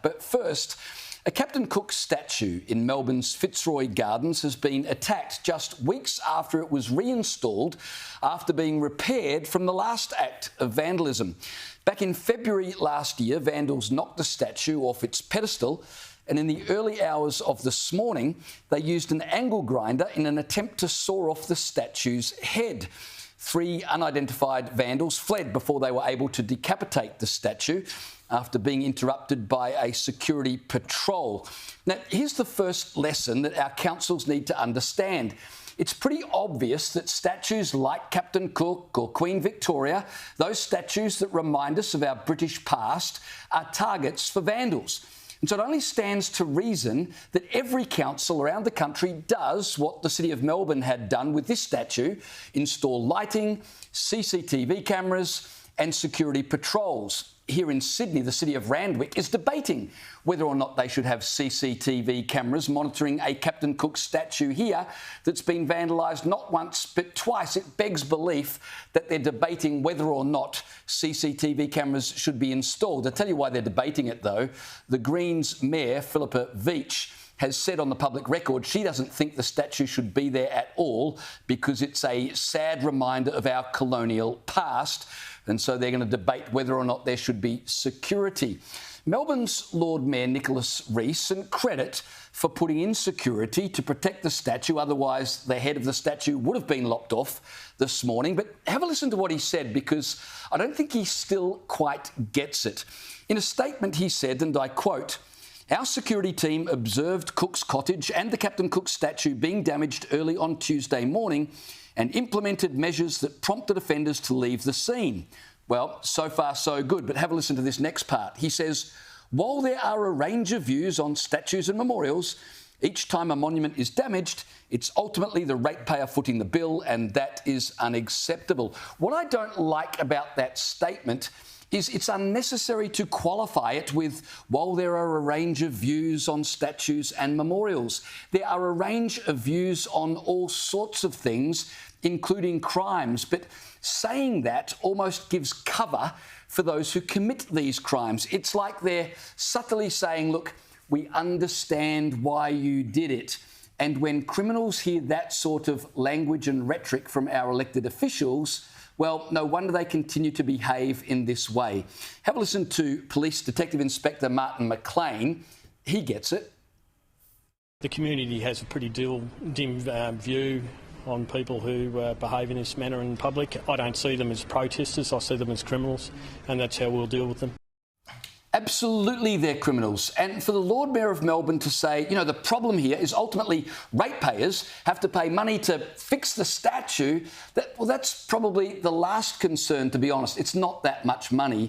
But first, a Captain Cook statue in Melbourne's Fitzroy Gardens has been attacked just weeks after it was reinstalled after being repaired from the last act of vandalism. Back in February last year, vandals knocked the statue off its pedestal, and in the early hours of this morning, they used an angle grinder in an attempt to saw off the statue's head. 3 unidentified vandals fled before they were able to decapitate the statue after being interrupted by a security patrol. Now, here's the first lesson that our councils need to understand. It's pretty obvious that statues like Captain Cook or Queen Victoria, those statues that remind us of our British past, are targets for vandals. And so it only stands to reason that every council around the country does what the City of Melbourne had done with this statue: install lighting, CCTV cameras and security patrols. Here in Sydney, the City of Randwick is debating whether or not they should have CCTV cameras monitoring a Captain Cook statue here that's been vandalised not once but twice. It begs belief that they're debating whether or not CCTV cameras should be installed. I'll tell you why they're debating it, though. The Greens Mayor, Philippa Veitch, has said on the public record she doesn't think the statue should be there at all because it's a sad reminder of our colonial past, and so they're going to debate whether or not there should be security. Melbourne's Lord Mayor Nicholas Rees, and credit for putting in security to protect the statue, otherwise the head of the statue would have been lopped off this morning. But have a listen to what he said, because I don't think he still quite gets it. In a statement he said, and I quote, "Our security team observed Cook's cottage and the Captain Cook statue being damaged early on Tuesday morning and implemented measures that prompted offenders to leave the scene." Well, so far so good, but have a listen to this next part. He says, "While there are a range of views on statues and memorials, each time a monument is damaged, it's ultimately the ratepayer footing the bill, and that is unacceptable." What I don't like about that statement is it's unnecessary to qualify it with, while there are a range of views on statues and memorials. There are a range of views on all sorts of things, including crimes, but saying that almost gives cover for those who commit these crimes. It's like they're subtly saying, look, we understand why you did it. And when criminals hear that sort of language and rhetoric from our elected officials, well, no wonder they continue to behave in this way. Have a listen to Police Detective Inspector Martin McLean. He gets it. The community has a pretty dim view on people who behave in this manner in public. I don't see them as protesters, I see them as criminals, and that's how we'll deal with them. Absolutely, they're criminals. And for the Lord Mayor of Melbourne to say, you know, the problem here is ultimately ratepayers have to pay money to fix the statue, that's probably the last concern, to be honest. It's not that much money.